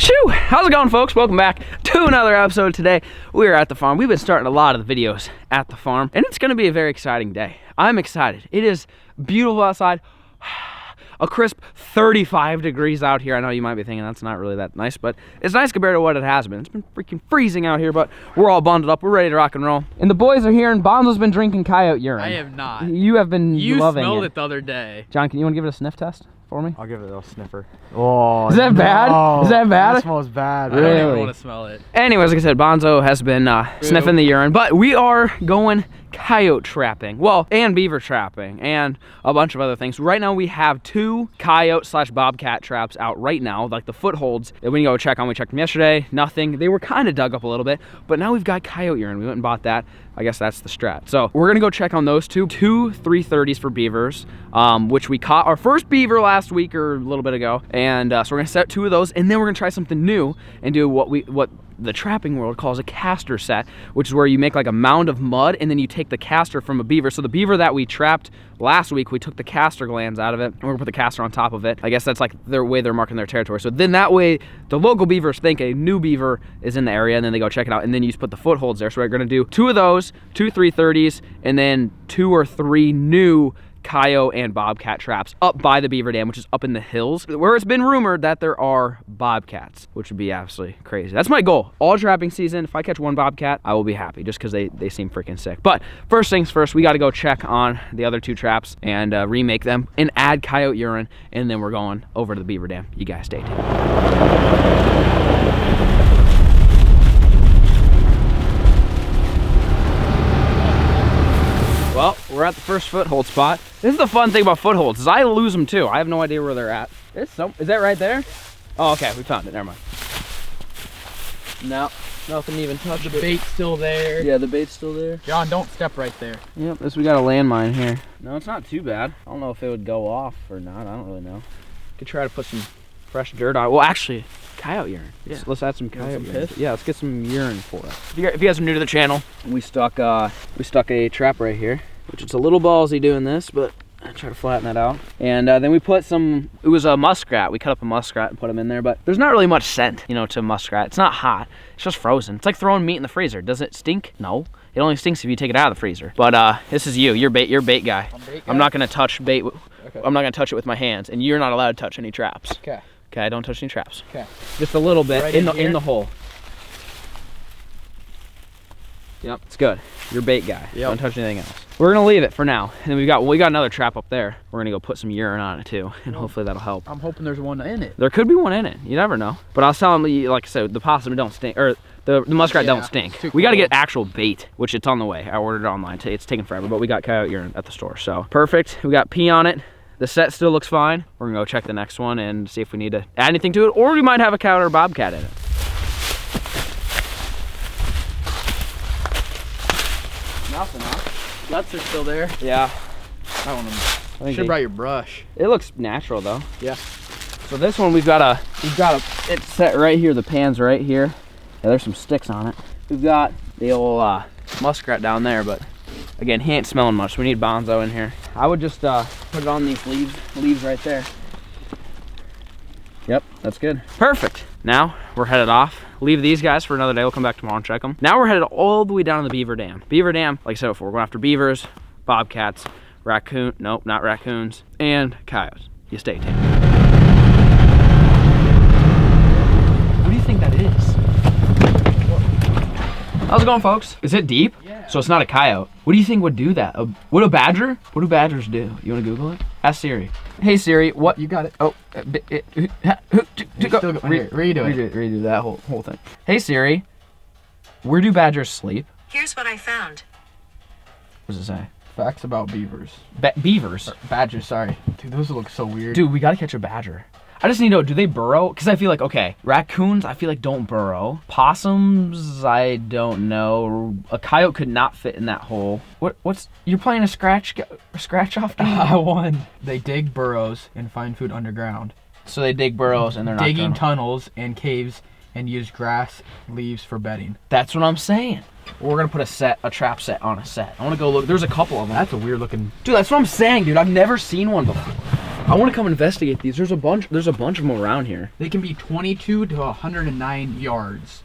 Shoo! How's it going, folks? Welcome back to another episode. Today we are at the farm. We've been starting a lot of the videos at the farm, and it's going to be a very exciting day. I'm excited. It is beautiful outside. A crisp 35 degrees out here. I know you might be thinking that's not really that nice, but it's nice compared to what it has been. It's been freaking freezing out here, but we're all bundled up. We're ready to rock and roll. And the boys are here, and Bonzo's been drinking coyote urine. I have not. You have been loving it. You smelled it the other day. John, can you want to give it a sniff test for me? I'll give it a little sniffer. Oh, is that bad? Is that bad? That smells bad. Really? I don't even want to smell it. Anyways, like I said, Bonzo has been sniffing the urine, but we are going coyote trapping. Well, and beaver trapping, and a bunch of other things. Right now we have 2 coyote/bobcat traps out right now, like the footholds that we can go check on. We checked them yesterday, nothing. They were kind of dug up a little bit, but now we've got coyote urine. We went and bought that. I guess that's the strat. So we're gonna go check on those two 330s for beavers, which we caught our first beaver last week or a little bit ago. And so we're gonna set 2 of those, and then we're gonna try something new and do what the trapping world calls a caster set, which is where you make like a mound of mud and then you take the caster from a beaver. So the beaver that we trapped last week, we took the caster glands out of it, and we're gonna put the caster on top of it. I guess that's like their way they're marking their territory. So then that way the local beavers think a new beaver is in the area, and then they go check it out, and then you just put the footholds there. So we're gonna do 2 of those, 2 330s, and then 2 or 3 new coyote and bobcat traps up by the beaver dam, which is up in the hills, where it's been rumored that there are bobcats, which would be absolutely crazy. That's my goal. All trapping season, if I catch 1 bobcat, I will be happy, just because they seem freaking sick. But first things first, we got to go check on the other 2 traps and remake them and add coyote urine, and then we're going over to the beaver dam. You guys stay tuned. Well, we're at the first foothold spot. This is the fun thing about footholds, is I lose them too. I have no idea where they're at. Is that right there? Oh, okay, we found it, never mind. No, nothing even touched it. The bait's still there. Yeah, the bait's still there. John, don't step right there. Yep, we got a landmine here. No, it's not too bad. I don't know if it would go off or not, I don't really know. Could try to put some fresh dirt on it. Well, actually, coyote urine. Yeah. Let's add some coyote urine. Yeah, let's get some urine for it. If you guys are new to the channel, we stuck a trap right here, which it's a little ballsy doing this, but I try to flatten that out. And then we put it was a muskrat. We cut up a muskrat and put them in there, but there's not really much scent, to muskrat. It's not hot, it's just frozen. It's like throwing meat in the freezer. Does it stink? No. It only stinks if you take it out of the freezer. But this is you're bait guy. I'm not gonna touch bait. Okay. I'm not gonna touch it with my hands, and you're not allowed to touch any traps. Okay. Okay, don't touch any traps. Okay. Just a little bit right in the hole. Yep, it's good. You're bait guy. Yep. Don't touch anything else. We're gonna leave it for now, and then we got another trap up there. We're gonna go put some urine on it too, and hopefully that'll help. I'm hoping there's one in it. There could be one in it. You never know. But I was telling you, like I said, the possum don't stink, or the muskrat don't stink. We got to get actual bait, which it's on the way. I ordered it online. It's taking forever, but we got coyote urine at the store, so perfect. We got pee on it. The set still looks fine. We're gonna go check the next one and see if we need to add anything to it, or we might have a coyote or bobcat in it. Nothing, huh? Guts are still there. Yeah. I want to. Should have brought your brush. It looks natural though. Yeah. So this one we've got it's set right here. The pan's right here. Yeah, there's some sticks on it. We've got the old muskrat down there, but again, he ain't smelling much. So we need Bonzo in here. I would just put it on these leaves right there. Yep, that's good. Perfect. Now we're headed off. Leave these guys for another day. We'll come back tomorrow and check them. Now we're headed all the way down to the beaver dam. Beaver dam, like I said before, we're going after beavers, bobcats, nope, not raccoons, and coyotes. You stay tuned. What do you think that is? How's it going, folks? Is it deep? Yeah. So it's not a coyote. What do you think would do that? What a badger? What do badgers do? You want to Google it? Ask Siri. Hey Siri, what? You got it. Oh, redo that whole thing. Hey Siri, where do badgers sleep? Here's what I found. What does it say? Facts about beavers. Beavers? Or badgers, sorry. Dude, those look so weird. Dude, we gotta catch a badger. I just need to know, do they burrow? Because I feel like, okay, raccoons, I feel like don't burrow. Possums, I don't know. A coyote could not fit in that hole. You're playing a scratch off game? I won. They dig burrows and find food underground. So they dig burrows and they're not digging tunnels and caves and use grass leaves for bedding. That's what I'm saying. We're gonna put a trap set on a set. I wanna go look, there's a couple of them. That's a weird looking. Dude, that's what I'm saying, dude. I've never seen one before. I want to come investigate these. There's a bunch of them around here. They can be 22 to 109 yards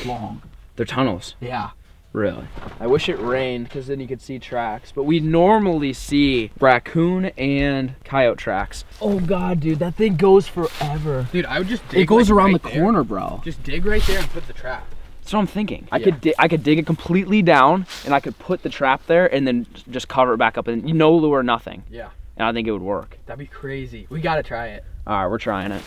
long. They're tunnels. Yeah. Really? I wish it rained because then you could see tracks. But we normally see raccoon and coyote tracks. Oh God, dude, that thing goes forever. Dude, I would just dig. It goes like around right the there. corner, bro. Just dig right there and put the trap. That's what I'm thinking. Yeah. I could dig it completely down, and I could put the trap there, and then just cover it back up, and no lure, nothing. Yeah. And I think it would work. That'd be crazy. We gotta try it. All right, we're trying it.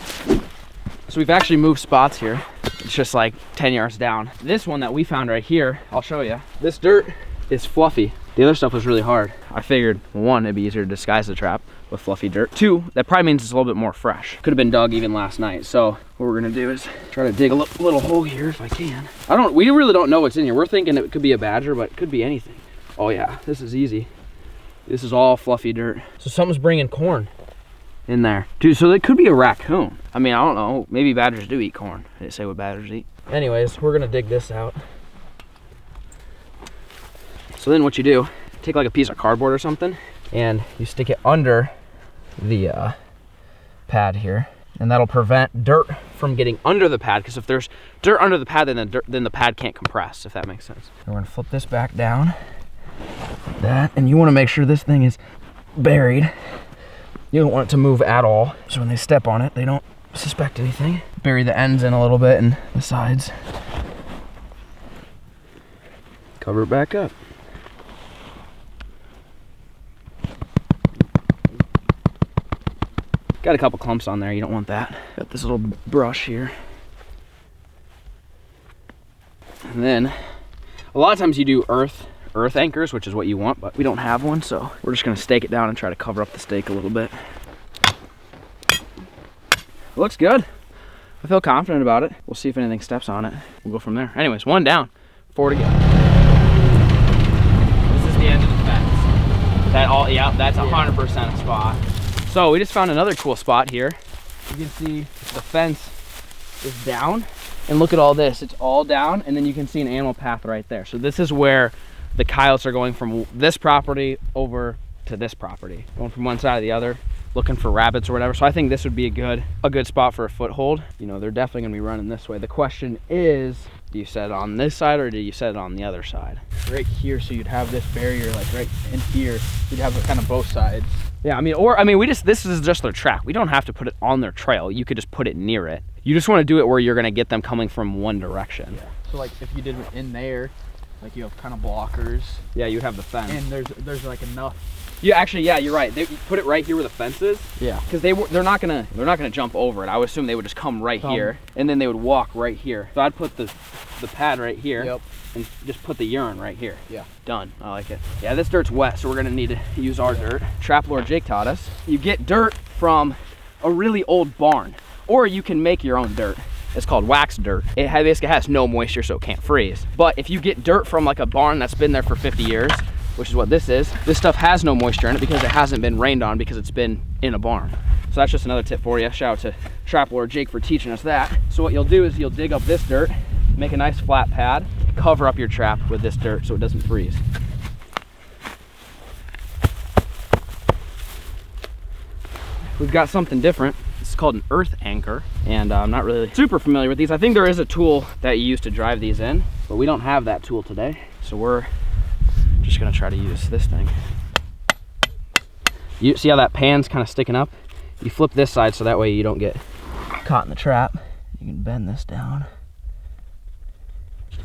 So we've actually moved spots here. It's just like 10 yards down. This one that we found right here, I'll show you. This dirt is fluffy. The other stuff was really hard. I figured, one, it'd be easier to disguise the trap with fluffy dirt. Two, that probably means it's a little bit more fresh. Could have been dug even last night. So what we're gonna do is try to dig a little hole here if I can. We really don't know what's in here. We're thinking it could be a badger, but it could be anything. Oh yeah, this is easy. This is all fluffy dirt. So something's bringing corn in there. Dude, so it could be a raccoon. I mean, I don't know. Maybe badgers do eat corn. I didn't say what badgers eat. Anyways, we're gonna dig this out. So then what you do, take like a piece of cardboard or something, and you stick it under the pad here, and that'll prevent dirt from getting under the pad, because if there's dirt under the pad, then the pad can't compress, if that makes sense. And we're gonna flip this back down, like that, and you wanna make sure this thing is buried. You don't want it to move at all, so when they step on it, they don't suspect anything. Bury the ends in a little bit and the sides. Cover it back up. Got a couple clumps on there, you don't want that. Got this little brush here. And then, a lot of times you do earth anchors, which is what you want, but we don't have one, so we're just gonna stake it down and try to cover up the stake a little bit. Looks good. I feel confident about it. We'll see if anything steps on it. We'll go from there. Anyways, 1 down, 4 to go. This is the end of the fence. That's 100% a spot. So we just found another cool spot here. You can see the fence is down, and look at all this. It's all down, and then you can see an animal path right there. So this is where the coyotes are going from this property over to this property, going from one side to the other, looking for rabbits or whatever. So I think this would be a good spot for a foothold. You know, they're definitely gonna be running this way. The question is, do you set it on this side or do you set it on the other side? Right here, so you'd have this barrier like right in here. You'd have it kind of both sides. Yeah, this is just their track. We don't have to put it on their trail. You could just put it near it. You just want to do it where you're gonna get them coming from one direction. Yeah. So like if you did it in there, like you have kind of blockers. Yeah, you'd have the fence. And there's like enough. Yeah, actually, yeah, you're right. You put it right here where the fence is. Yeah. Because they're not gonna jump over it. I would assume they would just come right here, and then they would walk right here. So I'd put the pad right here. Yep. And just put the urine right here. Yeah. Done. I like it. Yeah, this dirt's wet, so we're gonna need to use our dirt. Trap Lord Jake taught us. You get dirt from a really old barn, or you can make your own dirt. It's called wax dirt. It basically has no moisture, so it can't freeze. But if you get dirt from like a barn that's been there for 50 years, which is what this is, this stuff has no moisture in it because it hasn't been rained on because it's been in a barn. So that's just another tip for you. Shout out to Trap Lord Jake for teaching us that. So what you'll do is you'll dig up this dirt, make a nice flat pad, cover up your trap with this dirt so it doesn't freeze. We've got something different. It's called an earth anchor, and I'm not really super familiar with these. I think there is a tool that you use to drive these in, but we don't have that tool today. So we're just gonna try to use this thing. You see how that pan's kind of sticking up? You flip this side so that way you don't get caught in the trap. You can bend this down.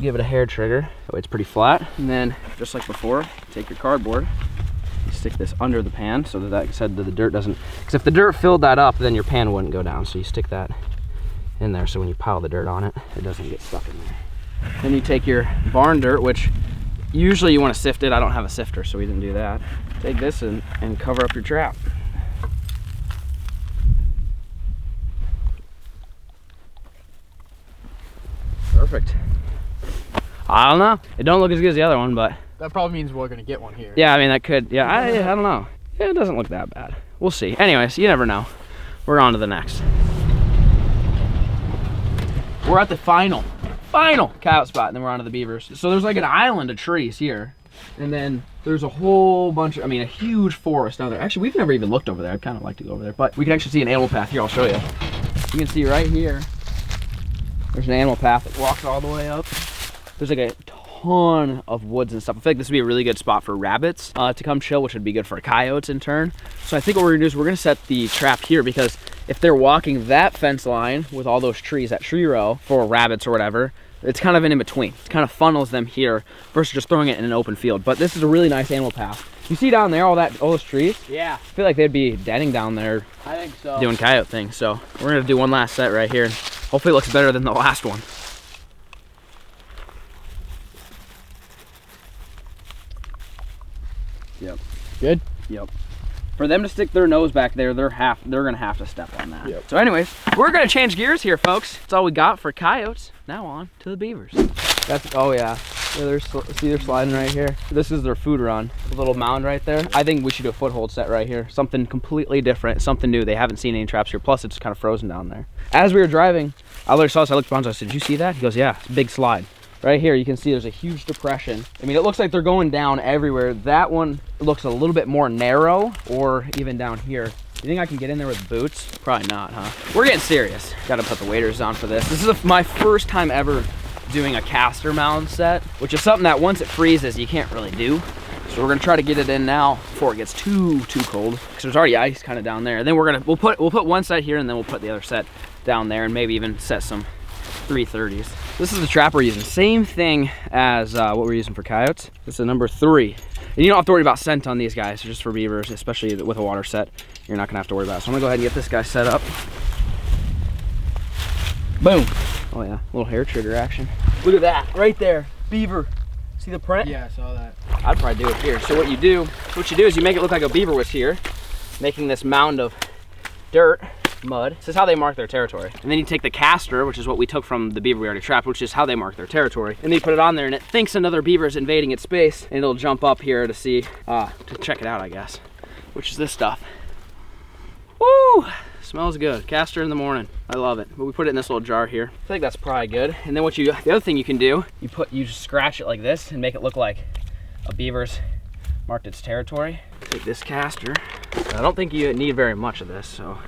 Give it a hair trigger, that way it's pretty flat. And then, just like before, take your cardboard, you stick this under the pan so that the dirt doesn't, because if the dirt filled that up, then your pan wouldn't go down. So you stick that in there so when you pile the dirt on it, it doesn't get stuck in there. Then you take your barn dirt, which usually you want to sift it. I don't have a sifter, so we didn't do that. Take this and cover up your trap. Perfect. I don't know. It don't look as good as the other one, but That probably means we're gonna get one here. yeah, I mean that could. Yeah, I don't know. Yeah, it doesn't look that bad. We'll see. Anyways, you never know. We're on to the next. We're at the final coyote spot, and then we're on to the beavers. So there's like an island of trees here. And then there's a whole bunch of, a huge forest down there. Actually, we've never even looked over there. I'd kind of like to go over there, but we can actually see an animal path. Here, I'll show you. You can see right here, there's an animal path that walks all the way up. There's like a ton of woods and stuff. I feel like this would be a really good spot for rabbits to come chill, which would be good for coyotes in turn. So I think what we're gonna do is we're gonna set the trap here, because if they're walking that fence line with all those trees, that tree row for rabbits or whatever, it's kind of in between. It kind of funnels them here versus just throwing it in an open field. But this is a really nice animal path. You see down there all those trees? Yeah. I feel like they'd be denning down there. I think so. Doing coyote things. So we're gonna do one last set right here. Hopefully it looks better than the last one. Yep. Good? Yep. For them to stick their nose back there, they're gonna have to step on that. Yep. So anyways, we're gonna change gears here, folks. That's all we got for coyotes. Now on to the beavers. Oh yeah. See, they're sliding right here. This is their food run. A little mound right there. I think we should do a foothold set right here. Something completely different, something new. They haven't seen any traps here. Plus, it's kind of frozen down there. As we were driving, I literally saw this. I looked behind us. I said, "Did you see that?" He goes, "Yeah, it's a big slide." Right here, you can see there's a huge depression. It looks like they're going down everywhere. That one looks a little bit more narrow, or even down here. You think I can get in there with boots? Probably not, huh? We're getting serious. Got to put the waders on for this. This is my first time ever doing a caster mound set, which is something that once it freezes, you can't really do. So we're gonna try to get it in now before it gets too cold, because there's already ice kind of down there. And then we'll put one set here, and then we'll put the other set down there, and maybe even set some 330s. This is the trap we're using. Same thing as what we're using for coyotes. This is number 3. And you don't have to worry about scent on these guys, just for beavers, especially with a water set. You're not gonna have to worry about it. So I'm gonna go ahead and get this guy set up. Boom. Oh yeah, little hair trigger action. Look at that, right there, beaver. See the print? Yeah, I saw that. I'd probably do it here. So what you do is you make it look like a beaver was here, making this mound of dirt, mud. This is how they mark their territory. And then you take the caster, which is what we took from the beaver we already trapped, which is how they mark their territory. And then you put it on there, and it thinks another beaver is invading its space, and it'll jump up here to see, to check it out, I guess, which is this stuff. Woo! Smells good. Caster in the morning. I love it. But we put it in this little jar here. I think that's probably good. And then the other thing you can do, you just scratch it like this and make it look like a beaver's marked its territory. Take this caster. I don't think you need very much of this, so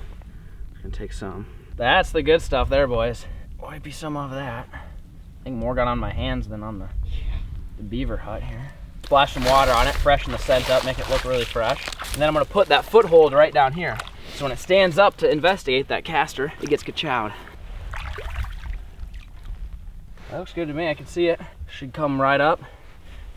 I'm gonna take some. That's the good stuff there, boys. Wipe you some of that. I think more got on my hands than on the beaver hut here. Splash some water on it, freshen the scent up, make it look really fresh. And then I'm gonna put that foothold right down here. So when it stands up to investigate that caster, it gets ka-chowed. That looks good to me, I can see it. Should come right up,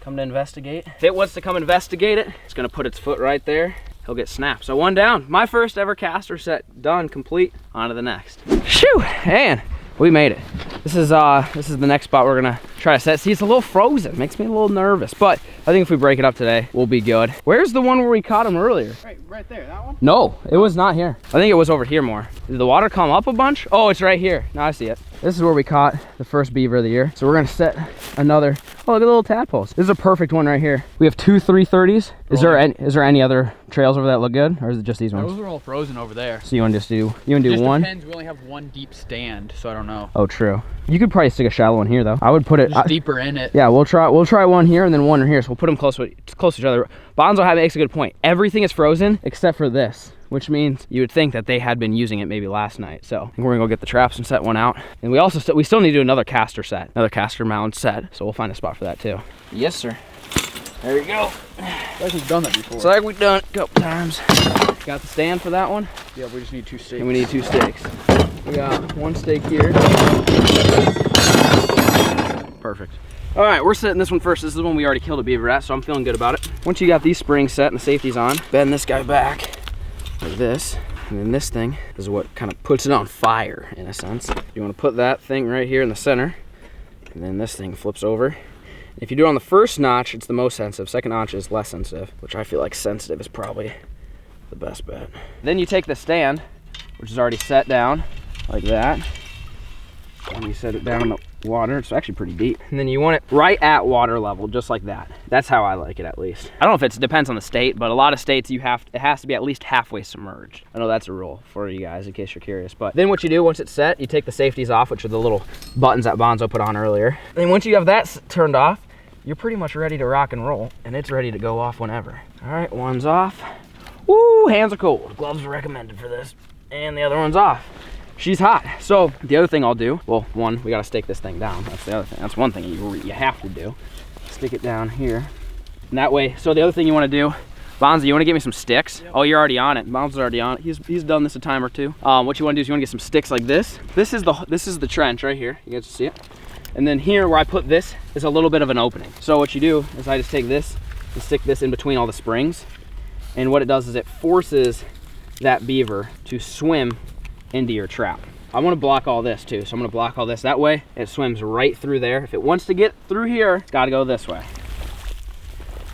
come to investigate. If it wants to come investigate it, it's gonna put its foot right there. He'll get snapped. So one down. My first ever caster set done, complete. On to the next. Shoo! And we made it. This is the next spot we're gonna try to set. See, it's a little frozen. Makes me a little nervous, but I think if we break it up today, we'll be good. Where's the one where we caught him earlier? Right there, that one? No, it was not here. I think it was over here more. Did the water come up a bunch? Oh, it's right here. Now I see it. This is where we caught the first beaver of the year. So we're gonna set another, oh, look at the little tadpoles. This is a perfect one right here. We have 2 330s. Is there any other trails over that look good? Or is it just these ones? Those are all frozen over there. So you wanna do one? Depends, we only have one deep stand, so I don't know. Oh, true. You could probably stick a shallow one here though. I would put it just deeper in it. Yeah, we'll try one here and then one here. So we'll put them close to each other. Bonzo makes a good point. Everything is frozen except for this, which means you would think that they had been using it maybe last night. So I think we're gonna go get the traps and set one out. And we still need to do another caster set, another caster mound set. So we'll find a spot for that too. Yes, sir. There you go. Like we've done that before. It's like we've done it a couple times. Got the stand for that one? Yeah, we just need 2 stakes. And we need 2 stakes. We got 1 stake here. Perfect. All right, we're setting this one first. This is the one we already killed a beaver at, so I'm feeling good about it. Once you got these springs set and the safeties on, bend this guy back like this. And then this thing is what kind of puts it on fire, in a sense. You want to put that thing right here in the center, and then this thing flips over. If you do it on the first notch, it's the most sensitive. Second notch is less sensitive, which I feel like sensitive is probably the best bet. Then you take the stand, which is already set down like that, and you set it down in the water. It's actually pretty deep. And then you want it right at water level, just like that. That's how I like it, at least. I don't know if it depends on the state, but a lot of states it has to be at least halfway submerged. I know that's a rule for you guys in case you're curious. But then what you do once it's set, you take the safeties off, which are the little buttons that Bonzo put on earlier. And then once you have that turned off, you're pretty much ready to rock and roll, and it's ready to go off whenever. All right, one's off. Woo, hands are cold. Gloves are recommended for this. And the other one's off. She's hot. So the other thing I'll do, well, one, we gotta stake this thing down. That's the other thing. That's one thing you have to do. Stick it down here. And that way, so the other thing you wanna do, Bonzi, you wanna give me some sticks? Yep. Oh, you're already on it. Bonzi's already on it. He's done this a time or two. What you wanna do is you wanna get some sticks like this. This is the trench right here. You guys see it? And then here where I put this is a little bit of an opening. So what you do is I just take this and stick this in between all the springs. And what it does is it forces that beaver to swim into your trap. I want to block all this too, so I'm going to block all this. That way it swims right through there. If it wants to get through here, it's got to go this way.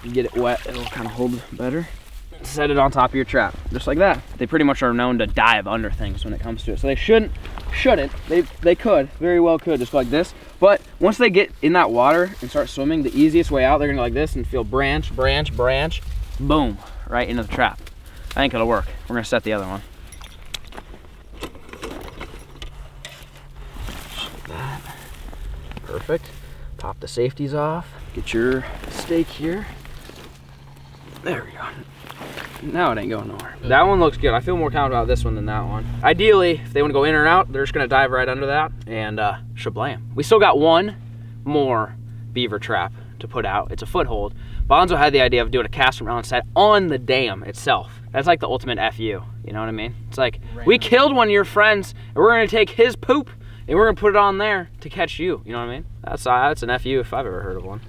You get it wet, it'll kind of hold better. Set it on top of your trap, just like that. They pretty much are known to dive under things when it comes to it. So they shouldn't. They could, very well could, just go like this. But once they get in that water and start swimming, the easiest way out, they're gonna go like this and feel branch, branch, branch, boom, right into the trap. I think it'll work. We're gonna set the other one. Just like that. Perfect. Pop the safeties off. Get your stake here. There we go. Now it ain't going nowhere. That one looks good. I feel more confident about this one than that one. Ideally, if they want to go in or out, they're just gonna dive right under that and shablam. We still got one more beaver trap to put out. It's a foothold. Bonzo had the idea of doing a cast from outside on the dam itself. That's like the ultimate FU, you know what I mean? It's like, we killed one of your friends and we're gonna take his poop and we're gonna put it on there to catch you, you know what I mean? That's an FU if I've ever heard of one.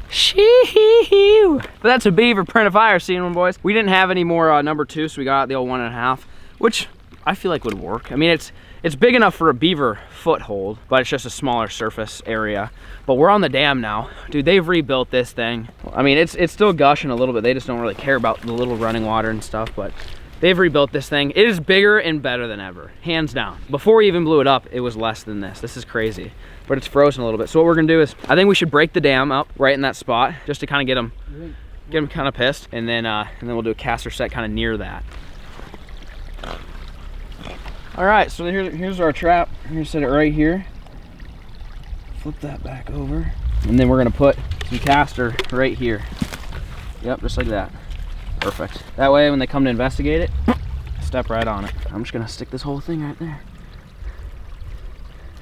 Shoo! But that's a beaver print if I ever seen one, boys. We didn't have any more number 2, so we got out the old 1.5, which I feel like would work. I mean, it's big enough for a beaver foothold, but it's just a smaller surface area. But we're on the dam now. Dude, they've rebuilt this thing. I mean, it's still gushing a little bit. They just don't really care about the little running water and stuff, but they've rebuilt this thing. It is bigger and better than ever, hands down. Before we even blew it up, it was less than this. This is crazy, but it's frozen a little bit. So what we're gonna do is, I think we should break the dam up right in that spot, just to kind of get them kind of pissed, and then we'll do a caster set kind of near that. All right, so here's our trap. I'm gonna set it right here. Flip that back over, and then we're gonna put some caster right here. Yep, just like that. Perfect. That way, when they come to investigate it, step right on it. I'm just gonna stick this whole thing right there.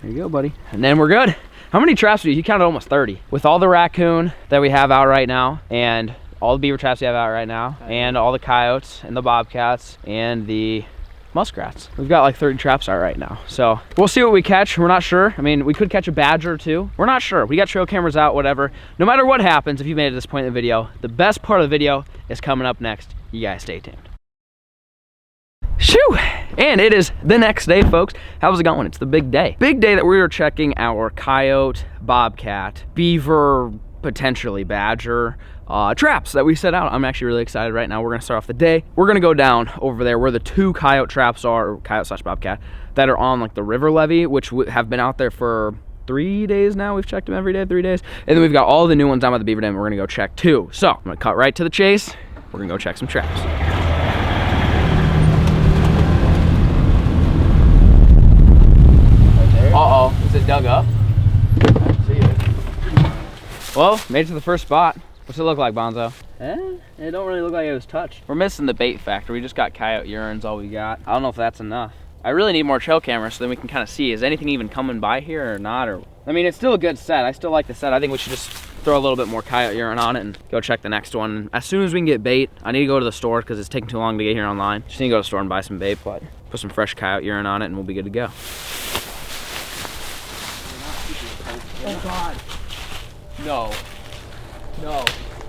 There you go, buddy. And then we're good. How many traps do you counted? Almost 30. With all the raccoon that we have out right now, and all the beaver traps we have out right now, and all the coyotes and the bobcats and the muskrats. We've got like 30 traps out right now. So we'll see what we catch. We're not sure. I mean, we could catch a badger or two. We're not sure. We got trail cameras out, whatever. No matter what happens, if you made it to this point in the video, the best part of the video is coming up next. You guys stay tuned. Shoo! And it is the next day, folks. How's it going? It's the big day. Big day that we are checking our coyote, bobcat, beaver, potentially badger, traps that we set out. I'm actually really excited right now. We're gonna start off the day. We're gonna go down over there where the 2 coyote traps are, or coyote slash bobcat, that are on like the river levee, which have been out there for 3 days now. We've checked them every day, 3 days. And then we've got all the new ones down by the beaver dam. We're gonna go check too. So I'm gonna cut right to the chase. We're gonna go check some traps. Uh-oh, is it dug up? I see it. Well, made it to the first spot. What's it look like, Bonzo? It don't really look like it was touched. We're missing the bait factor. We just got coyote urines, all we got. I don't know if that's enough. I really need more trail cameras so then we can kind of see, is anything even coming by here or not? Or I mean, it's still a good set. I still like the set. I think we should just throw a little bit more coyote urine on it and go check the next one. And as soon as we can get bait, I need to go to the store because it's taking too long to get here online. Just need to go to the store and buy some bait, but put some fresh coyote urine on it and we'll be good to go. Oh God. No. No.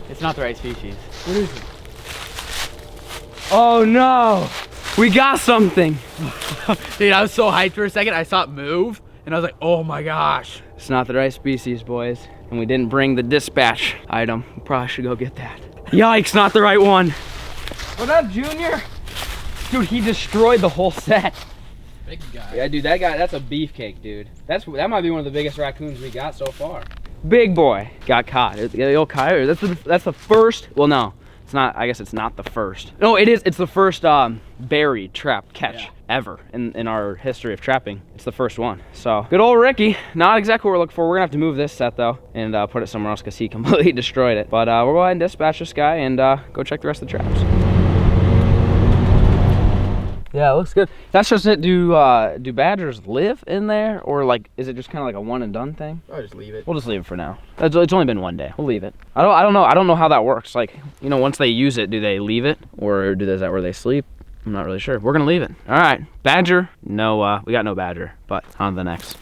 It's not the right species. What is it? Oh no! We got something! Dude, I was so hyped for a second. I saw it move, and I was like, oh my gosh. It's not the right species, boys. And we didn't bring the dispatch item. We probably should go get that. Yikes, not the right one. What up, Junior? Dude, he destroyed the whole set. Big guy. Yeah, dude, that guy, that's a beefcake, dude. That might be one of the biggest raccoons we got so far. Big boy got caught. The old coyote. That's the first, well no, It's not, I guess it's not the first. No, it is. It's the first buried trap catch ever in our history of trapping. It's the first one. So good old Ricky. Not exactly what we're looking for. We're gonna have to move this set though and put it somewhere else because he completely destroyed it. But we'll go ahead and dispatch this guy and go check the rest of the traps. Yeah, it looks good. That's just it. Do badgers live in there, or like is it just kind of like a one and done thing? I'll just leave it. We'll just leave it for now. It's only been one day. We'll leave it. I don't know. I don't know how that works. Like, you know, once they use it, do they leave it, or is that where they sleep? I'm not really sure. We're gonna leave it. All right, badger. No, we got no badger. But on to the next.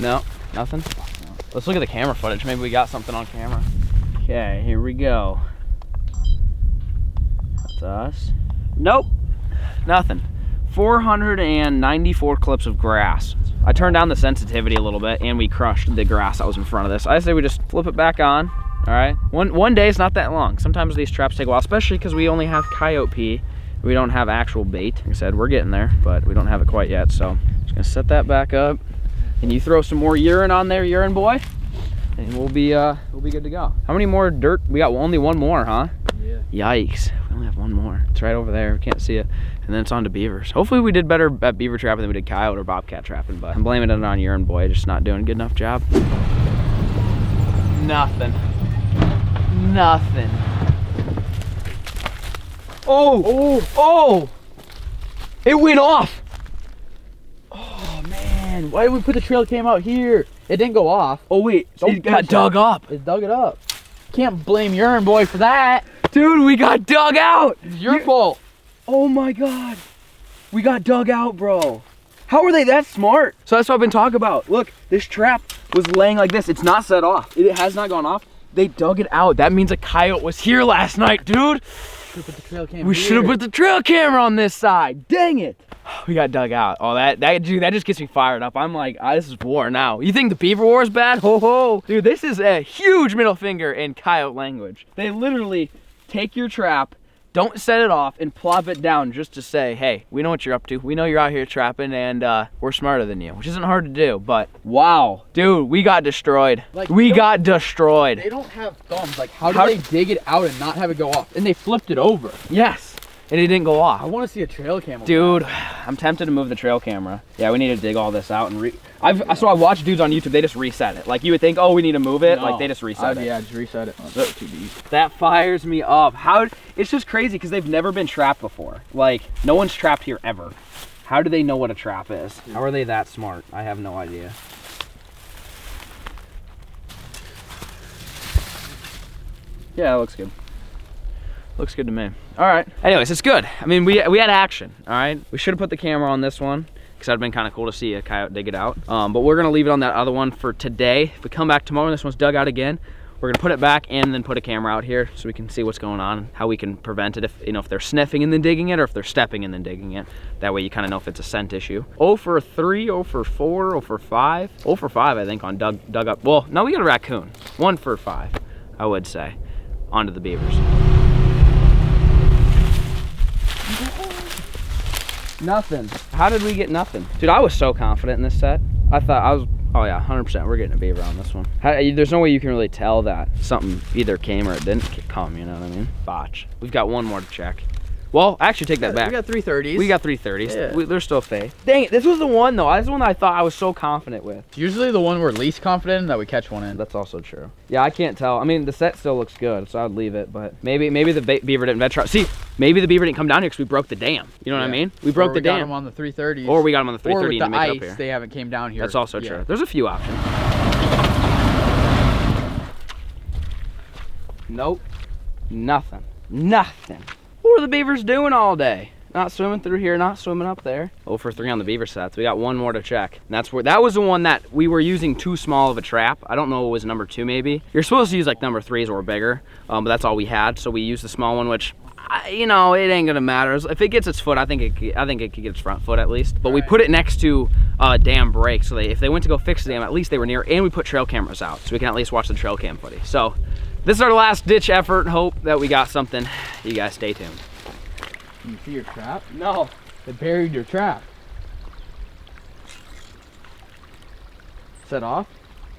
No, nothing. No. Let's look at the camera footage. Maybe we got something on camera. Okay, here we go. That's us. Nope. Nothing. 494 clips of grass. I turned down the sensitivity a little bit and we crushed the grass that was in front of this. I say we just flip it back on. All right. One day is not that long. Sometimes these traps take a while, especially because we only have coyote pee. We don't have actual bait. Like I said, we're getting there, but we don't have it quite yet. So I'm just gonna set that back up. And you throw some more urine on there, urine boy, and we'll be good to go. How many more dirt? We got only one more, huh? Yeah. Yikes. We only have one more. It's right over there. We can't see it. And then it's on to beavers. Hopefully we did better at beaver trapping than we did coyote or bobcat trapping, but I'm blaming it on urine boy, just not doing a good enough job. Nothing. Nothing. Oh! It went off! Oh man, why did we put the trail cam out here? It didn't go off. Oh wait, it got dug up. It dug it up. Can't blame urine boy for that. Dude, we got dug out! It's your fault. Oh my god. We got dug out, bro. How are they that smart? So that's what I've been talking about. Look, this trap was laying like this. It's not set off. It has not gone off. They dug it out. That means a coyote was here last night, dude. We should have put the trail camera on this side. Dang it. We got dug out. Oh, that just gets me fired up. I'm like, this is war now. You think the beaver war is bad? Ho ho. Dude, this is a huge middle finger in coyote language. They literally take your trap, don't set it off, and plop it down just to say, hey, we know what you're up to. We know you're out here trapping, and we're smarter than you, which isn't hard to do, but wow. Dude, we got destroyed. Like, we got destroyed. They don't have thumbs. Like, how did they dig it out and not have it go off? And they flipped it over. Yes. And it didn't go off. I want to see a trail camera. Dude, I'm tempted to move the trail camera. Yeah, we need to dig all this out and so I watch dudes on YouTube, they just reset it. Like you would think, oh, we need to move it. No, like they just reset it. Yeah, just reset it. So, too deep. That fires me up. It's just crazy because they've never been trapped before. Like no one's trapped here ever. How do they know what a trap is? How are they that smart? I have no idea. Yeah, that looks good. Looks good to me. All right. Anyways, it's good. I mean, we had action. All right. We should have put the camera on this one because that'd been kind of cool to see a coyote dig it out. But we're gonna leave it on that other one for today. If we come back tomorrow and this one's dug out again, we're gonna put it back and then put a camera out here so we can see what's going on and how we can prevent it if they're sniffing and then digging it, or if they're stepping and then digging it. That way you kind of know if it's a scent issue. 0 for 3, 0 for 4, 0 for 5. 0 for 5, I think, on dug up. Well, no, we got a raccoon. 1 for 5, I would say. Onto the beavers. Nothing. How did we get nothing? Dude, I was so confident in this set. I thought I was, oh yeah, 100% we're getting a beaver on this one. There's no way you can really tell that something either came or it didn't come, you know what I mean? Botch. We've got one more to check. Well, actually take that back. We got 330s. We got 330s. Yeah. They're still fake. Dang it, this was the one though. That's the one I thought I was so confident with. It's usually the one we're least confident in that we catch one in. That's also true. Yeah, I can't tell. I mean, the set still looks good, so I'd leave it, but maybe the beaver didn't vet trap. See, maybe the beaver didn't come down here because we broke the dam. You know what I mean? We broke the dam. Or we got them on the 330s. Or we got them on the 330 or with and the make ice, it up here. they haven't came down here. That's also true. There's a few options. Nope. Nothing. Nothing. What are the beavers doing all day? Not swimming through here, not swimming up there. 0 for 3 on the beaver sets. We got one more to check. And that was the one that we were using too small of a trap. I don't know, it was number 2 maybe. You're supposed to use like number 3s or bigger, but that's all we had. So we used the small one, which, you know, it ain't gonna matter. If it gets its foot, I think it could get its front foot at least. But we put it next to a dam break, so if they went to go fix the dam, at least they were near. And we put trail cameras out, so we can at least watch the trail cam footage. So this is our last ditch effort. Hope that we got something. You guys stay tuned. Can you see your trap? No. They buried your trap. Set off?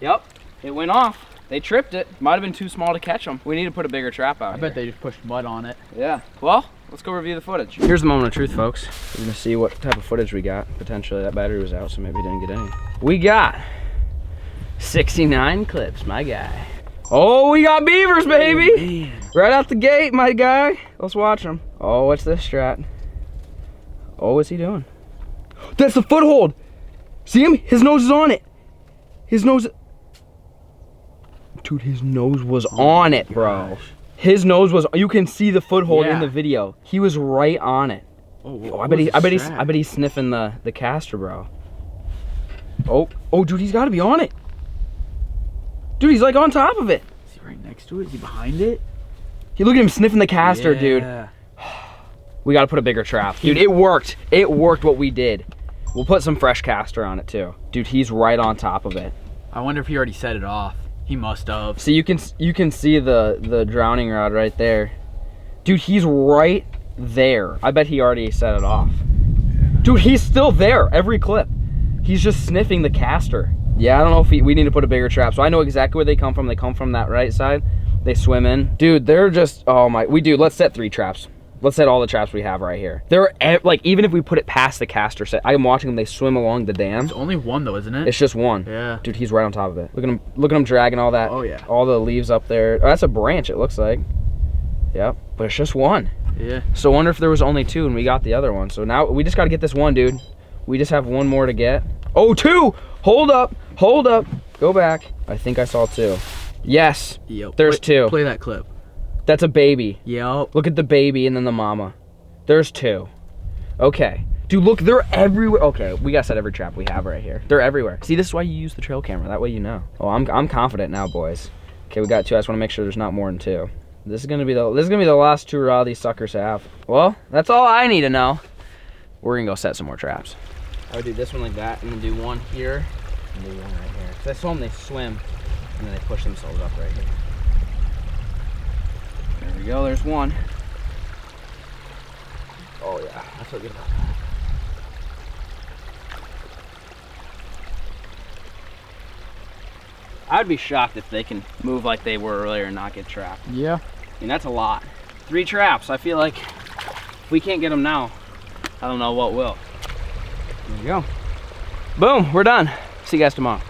Yep. It went off. They tripped it. Might have been too small to catch them. We need to put a bigger trap out I bet they just pushed mud on it. Yeah. Well, let's go review the footage. Here's the moment of truth, folks. We're gonna see what type of footage we got. Potentially that battery was out, so maybe we didn't get any. We got 69 clips, my guy. Oh, we got beavers, baby! Oh, right out the gate, my guy. Let's watch them. Oh, what's this strat? Oh, what's he doing? That's the foothold! See him? His nose is on it. His nose... Dude, his nose was on it, bro. His nose was... You can see the foothold in the video. He was right on it. Oh, I bet he's sniffing the caster, bro. Oh, dude, he's got to be on it. Dude, he's like on top of it. Is he right next to it? Is he behind it? Look at him sniffing the caster, dude. We got to put a bigger trap. Dude, it worked. It worked what we did. We'll put some fresh caster on it too. Dude, he's right on top of it. I wonder if he already set it off. He must have. See, you can see the drowning rod right there. Dude, he's right there. I bet he already set it off. Dude, he's still there every clip. He's just sniffing the caster. Yeah, I don't know if we need to put a bigger trap. So I know exactly where they come from. They come from that right side. They swim in. Dude, they're just, oh my, let's set 3 traps. Let's set all the traps we have right here. They're like, even if we put it past the caster set, I'm watching them, they swim along the dam. It's only one though, isn't it? It's just one. Yeah. Dude, he's right on top of it. Look at him dragging all that. Oh yeah. All the leaves up there. Oh, that's a branch, it looks like. Yep, but it's just one. Yeah. So I wonder if there was only 2 and we got the other one. So now we just got to get this one, dude. We just have one more to get. Oh, 2! Hold up. Go back. I think I saw 2. Yes. Yep. There's 2. Play that clip. That's a baby. Yep. Look at the baby and then the mama. There's 2. Okay. Dude, look, they're everywhere. Okay, we gotta set every trap we have right here. They're everywhere. See, this is why you use the trail camera. That way you know. Oh, I'm confident now, boys. Okay, we got 2. I just want to make sure there's not more than 2. This is gonna be the last 2 raw these suckers have. Well, that's all I need to know. We're gonna go set some more traps. I would do this one like that, and then do one here, and do one right here. Cause I saw them, they swim, and then they push themselves up right here. There we go. There's one. Oh yeah, I feel good about that. I'd be shocked if they can move like they were earlier and not get trapped. Yeah. I mean, that's a lot. 3 traps. I feel like if we can't get them now, I don't know what will. There you go. Boom, we're done. See you guys tomorrow.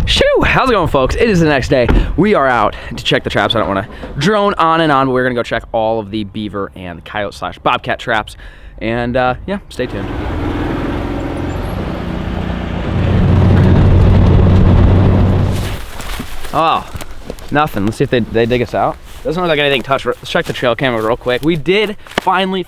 Shoo! How's it going, folks? It is the next day. We are out to check the traps. I don't want to drone on and on, but we're gonna go check all of the beaver and coyote / bobcat traps. And yeah, stay tuned. Oh, nothing. Let's see if they dig us out. Doesn't look like anything touched. Let's check the trail camera real quick. We did finally,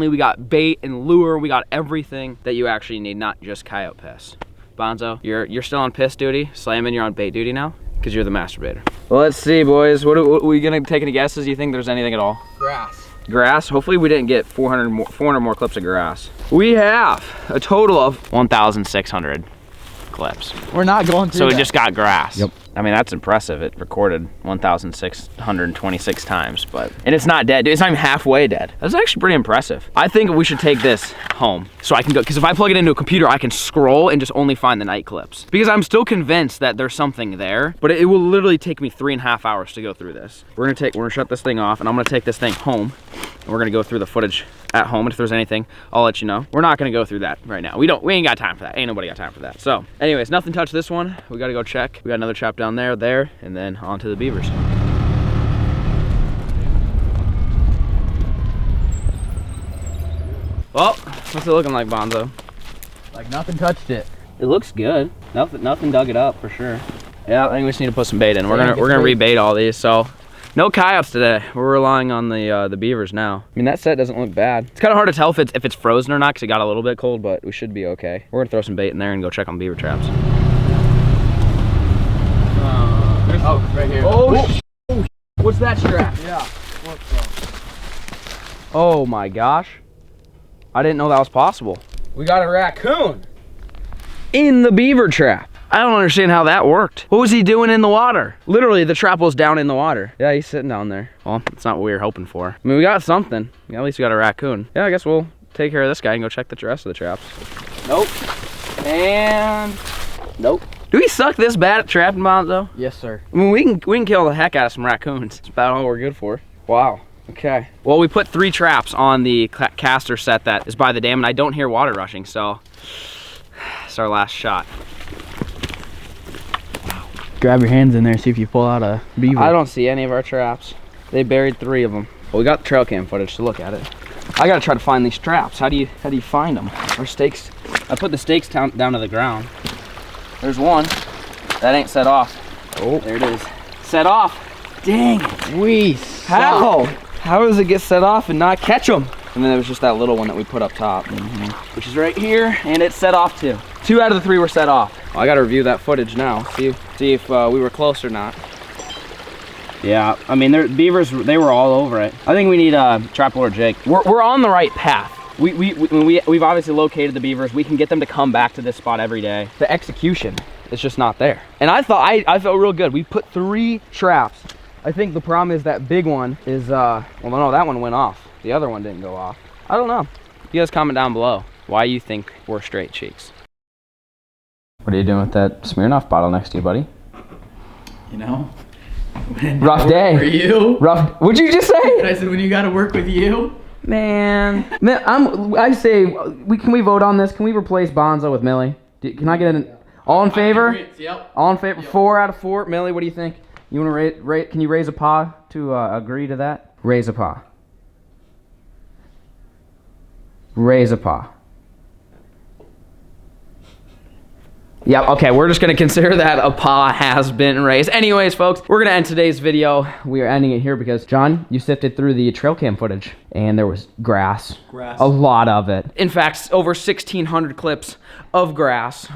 we got bait and lure. We got everything that you actually need, not just coyote piss. Bonzo, you're still on piss duty. Slamming, you're on bait duty now, because you're the masturbator. Well, let's see, boys. What are we gonna take any guesses? Do you think there's anything at all? Grass. Grass? Hopefully we didn't get 400 more clips of grass. We have a total of 1,600 clips. We're not going through So we that. just got grass. Yep. I mean, that's impressive. It recorded 1,626 times, and it's not dead. Dude, it's not even halfway dead. That's actually pretty impressive. I think we should take this home so I can go, because if I plug it into a computer, I can scroll and just only find the night clips. Because I'm still convinced that there's something there, but it will literally take me 3.5 hours to go through this. We're gonna shut this thing off, and I'm gonna take this thing home, and we're gonna go through the footage at home. And if there's anything, I'll let you know. We're not gonna go through that right now. We ain't got time for that. Ain't nobody got time for that. So anyways, nothing touched this one. We gotta go check. We got another trap down there, and then on to the beavers. Well, what's it looking like, Bonzo? Like nothing touched it. It looks good. Nothing dug it up for sure. Yeah, I think we just need to put some bait in. We're gonna rebait all these. So no coyotes today. We're relying on the beavers now. I mean, that set doesn't look bad. It's kind of hard to tell if it's frozen or not, because it got a little bit cold, but we should be okay. We're gonna throw some bait in there and go check on beaver traps. Oh, right here. Oh, what's that strap? Yeah. What's up? Oh my gosh. I didn't know that was possible. We got a raccoon in the beaver trap. I don't understand how that worked. What was he doing in the water? Literally, the trap was down in the water. Yeah, he's sitting down there. Well, that's not what we were hoping for. I mean, we got something. At least we got a raccoon. Yeah, I guess we'll take care of this guy and go check the rest of the traps. Nope. And nope. Do we suck this bad at trapping Bonzo? Yes, sir. I mean, we can kill the heck out of some raccoons. It's about all we're good for. Wow. Okay. Well, we put 3 traps on the caster set that is by the dam, and I don't hear water rushing, so it's our last shot. Grab your hands in there, see if you pull out a beaver. I don't see any of our traps. They buried 3 of them. Well, we got the trail cam footage to look at it. I gotta try to find these traps. How do you find them? Our stakes. I put the stakes down to the ground. There's one. That ain't set off. Oh, there it is. Set off. Dang it. We How? How does it get set off and not catch them? And then there was just that little one that we put up top, which is right here, and it's set off too. 2 out of the 3 were set off. Well, I gotta review that footage now. See if we were close or not. Yeah, I mean, beavers, they were all over it. I think we need Trap Lord Jake. We're on the right path. We've obviously located the beavers. We can get them to come back to this spot every day. The execution is just not there. And I thought, I felt real good. We put 3 traps. I think the problem is that big one is, well, no, that one went off. The other one didn't go off. I don't know. You guys comment down below why you think we're straight cheeks. What are you doing with that Smirnoff bottle next to you, buddy? You know? Rough day. For you? Rough. What'd you just say? I said when you gotta work with you. Man, I say, can we vote on this? Can we replace Bonzo with Millie? Can I get an all in favor? Yep. All in favor. Yep. 4 out of 4. Millie, what do you think? You want to can you raise a paw to agree to that? Raise a paw. Raise a paw. Yep, okay, we're just gonna consider that a paw has been raised. Anyways, folks, we're gonna end today's video. We are ending it here because, John, you sifted through the trail cam footage and there was grass. A lot of it. In fact, over 1,600 clips of grass.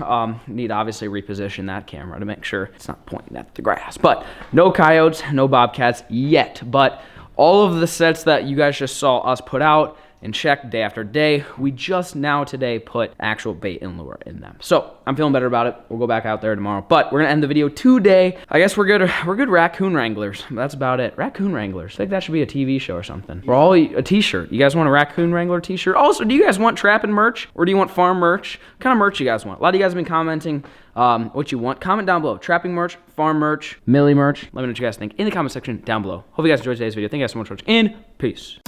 Need to obviously reposition that camera to make sure it's not pointing at the grass. But no coyotes, no bobcats yet. But all of the sets that you guys just saw us put out and check day after day, we just now today put actual bait and lure in them. So I'm feeling better about it. We'll go back out there tomorrow, but we're gonna end the video today. I guess we're good raccoon wranglers. That's about it. Raccoon wranglers. I think that should be a TV show or something. We're all a t-shirt. You guys want a raccoon wrangler t-shirt? Also, do you guys want trapping merch or do you want farm merch? What kind of merch you guys want? A lot of you guys have been commenting what you want. Comment down below. Trapping merch, farm merch, Millie merch. Let me know what you guys think in the comment section down below. Hope you guys enjoyed today's video. Thank you guys so much for watching and peace.